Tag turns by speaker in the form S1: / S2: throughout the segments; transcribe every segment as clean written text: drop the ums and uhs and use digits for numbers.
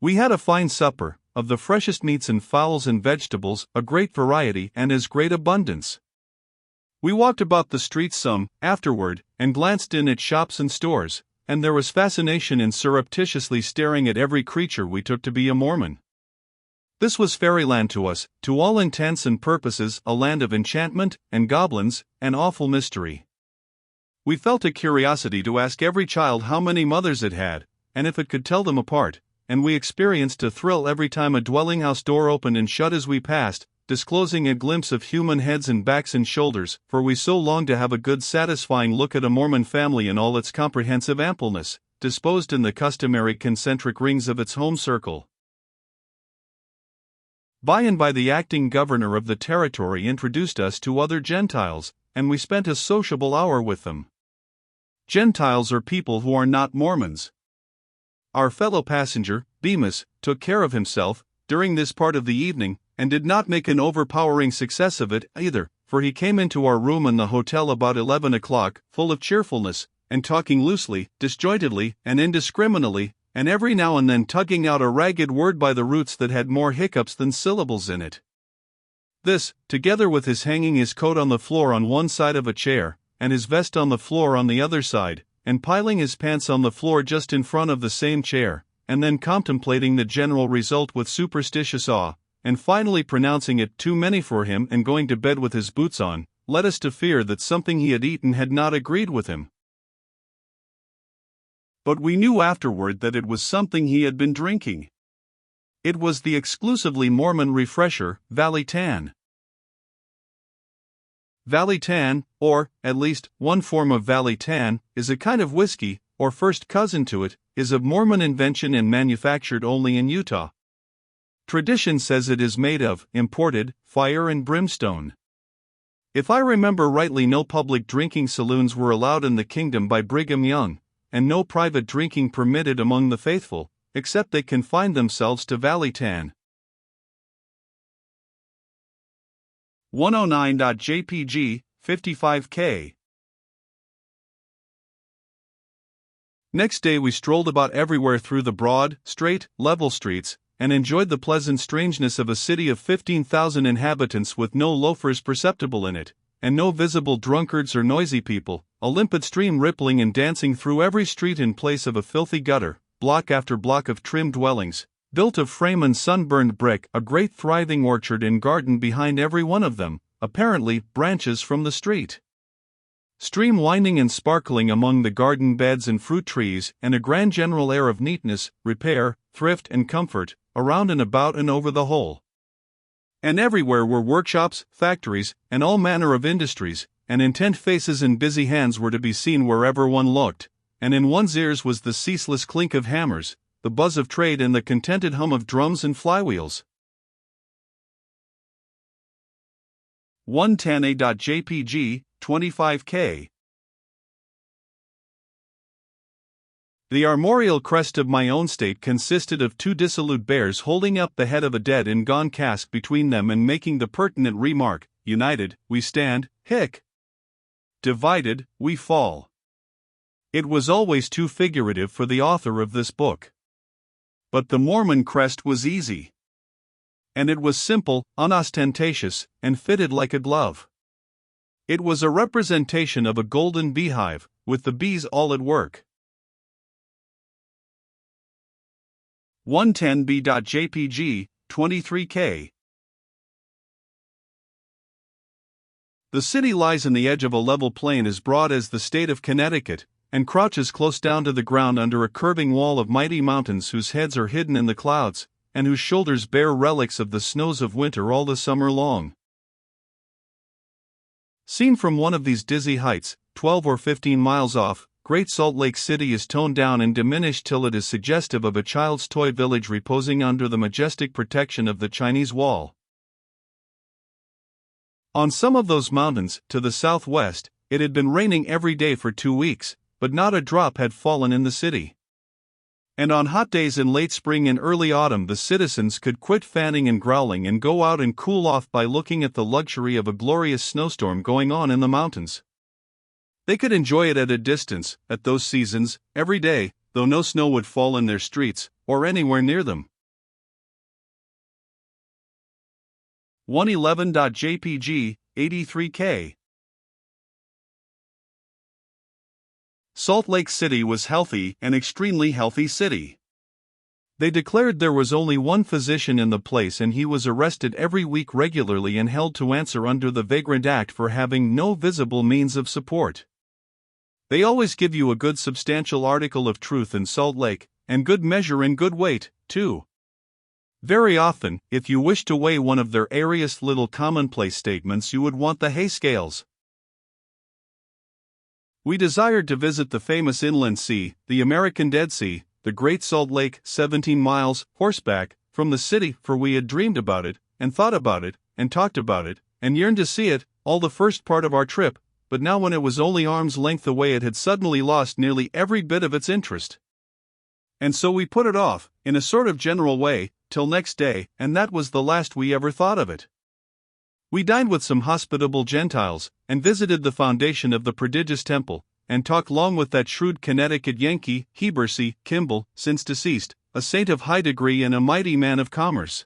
S1: We had a fine supper, of the freshest meats and fowls and vegetables, a great variety and as great abundance. We walked about the streets some, afterward, and glanced in at shops and stores, and there was fascination in surreptitiously staring at every creature we took to be a Mormon. This was fairyland to us, to all intents and purposes a land of enchantment, and goblins, and awful mystery. We felt a curiosity to ask every child how many mothers it had, and if it could tell them apart, and we experienced a thrill every time a dwelling-house door opened and shut as we passed, disclosing a glimpse of human heads and backs and shoulders, for we so longed to have a good satisfying look at a Mormon family in all its comprehensive ampleness, disposed in the customary concentric rings of its home circle. By and by the acting governor of the territory introduced us to other Gentiles, and we spent a sociable hour with them. Gentiles are people who are not Mormons. Our fellow passenger, Bemis, took care of himself during this part of the evening, and did not make an overpowering success of it either, for he came into our room in the hotel about 11 o'clock, full of cheerfulness, and talking loosely, disjointedly, and indiscriminately, and every now and then tugging out a ragged word by the roots that had more hiccups than syllables in it. This, together with his hanging his coat on the floor on one side of a chair, and his vest on the floor on the other side, and piling his pants on the floor just in front of the same chair, and then contemplating the general result with superstitious awe, and finally pronouncing it too many for him and going to bed with his boots on, led us to fear that something he had eaten had not agreed with him. But we knew afterward that it was something he had been drinking. It was the exclusively Mormon refresher, Valley Tan. Valley Tan, or, at least, one form of Valley Tan, is a kind of whiskey, or first cousin to it, is of Mormon invention and manufactured only in Utah. Tradition says it is made of, imported, fire and brimstone. If I remember rightly, no public drinking saloons were allowed in the kingdom by Brigham Young, and no private drinking permitted among the faithful, except they confined themselves to Valley Tan. 109.jpg, 55K. Next day we strolled about everywhere through the broad, straight, level streets, and enjoyed the pleasant strangeness of a city of 15,000 inhabitants with no loafers perceptible in it, and no visible drunkards or noisy people, a limpid stream rippling and dancing through every street in place of a filthy gutter, block after block of trim dwellings, built of frame and sunburned brick, a great thriving orchard and garden behind every one of them, apparently branches from the street. Stream winding and sparkling among the garden beds and fruit trees, and a grand general air of neatness, repair, thrift and comfort, around and about and over the whole. And everywhere were workshops, factories, and all manner of industries, and intent faces and busy hands were to be seen wherever one looked, and in one's ears was the ceaseless clink of hammers, the buzz of trade and the contented hum of drums and flywheels. 110a.jpg, 25K. The armorial crest of my own state consisted of two dissolute bears holding up the head of a dead and gone cask between them and making the pertinent remark, "United, we stand, hic. Divided, we fall." It was always too figurative for the author of this book. But the Mormon crest was easy. And it was simple, unostentatious, and fitted like a glove. It was a representation of a golden beehive, with the bees all at work. 110b.jpg, 23K. The city lies in the edge of a level plain as broad as the state of Connecticut, and crouches close down to the ground under a curving wall of mighty mountains whose heads are hidden in the clouds, and whose shoulders bear relics of the snows of winter all the summer long. Seen from one of these dizzy heights, 12 or 15 miles off, Great Salt Lake City is toned down and diminished till it is suggestive of a child's toy village reposing under the majestic protection of the Chinese Wall. On some of those mountains, to the southwest, it had been raining every day for 2 weeks, but not a drop had fallen in the city. And on hot days in late spring and early autumn the citizens could quit fanning and growling and go out and cool off by looking at the luxury of a glorious snowstorm going on in the mountains. They could enjoy it at a distance, at those seasons, every day, though no snow would fall in their streets, or anywhere near them. 111.jpg, 83K. Salt Lake City was healthy, an extremely healthy city. They declared there was only one physician in the place and he was arrested every week regularly and held to answer under the Vagrant Act for having no visible means of support. They always give you a good substantial article of truth in Salt Lake, and good measure and good weight, too. Very often, if you wish to weigh one of their airiest little commonplace statements, you would want the hay scales. We desired to visit the famous inland sea, the American Dead Sea, the Great Salt Lake, 17 miles, horseback, from the city, for we had dreamed about it, and thought about it, and talked about it, and yearned to see it, all the first part of our trip, but now when it was only arm's length away it had suddenly lost nearly every bit of its interest. And so we put it off, in a sort of general way, till next day, and that was the last we ever thought of it. We dined with some hospitable Gentiles, and visited the foundation of the prodigious temple, and talked long with that shrewd Connecticut Yankee, Heber C. Kimball, since deceased, a saint of high degree and a mighty man of commerce.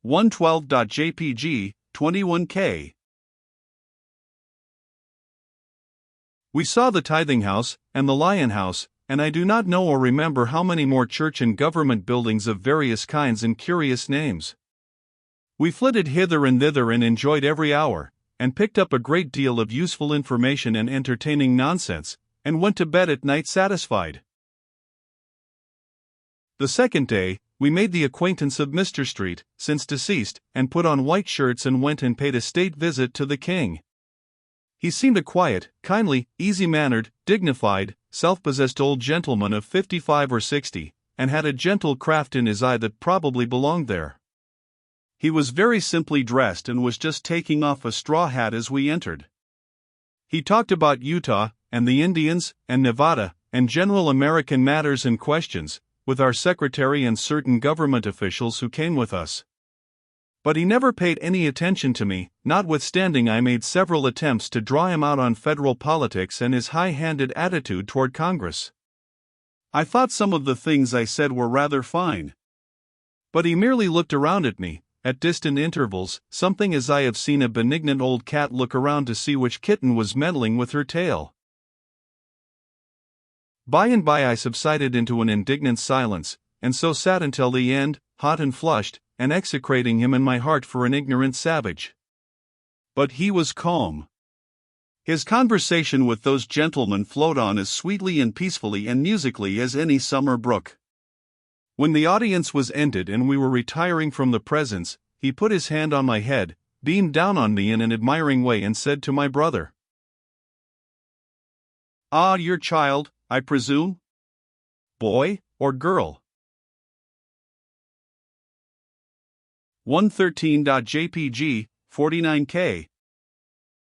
S1: 112.jpg, 21K. We saw the Tithing House, and the Lion House, and I do not know or remember how many more church and government buildings of various kinds and curious names. We flitted hither and thither and enjoyed every hour, and picked up a great deal of useful information and entertaining nonsense, and went to bed at night satisfied. The second day, we made the acquaintance of Mr. Street, since deceased, and put on white shirts and went and paid a state visit to the king. He seemed a quiet, kindly, easy-mannered, dignified, self-possessed old gentleman of 55 or 60, and had a gentle craft in his eye that probably belonged there. He was very simply dressed and was just taking off a straw hat as we entered. He talked about Utah, and the Indians, and Nevada, and general American matters and questions, with our secretary and certain government officials who came with us. But he never paid any attention to me, notwithstanding I made several attempts to draw him out on federal politics and his high-handed attitude toward Congress. I thought some of the things I said were rather fine. But he merely looked around at me, at distant intervals, something as I have seen a benignant old cat look around to see which kitten was meddling with her tail. By and by I subsided into an indignant silence, and so sat until the end, hot and flushed, and execrating him in my heart for an ignorant savage. But he was calm. His conversation with those gentlemen flowed on as sweetly and peacefully and musically as any summer brook. When the audience was ended and we were retiring from the presence, he put his hand on my head, beamed down on me in an admiring way and said to my brother, "Ah, your child, I presume? Boy or girl?" 113.jpg, 49K.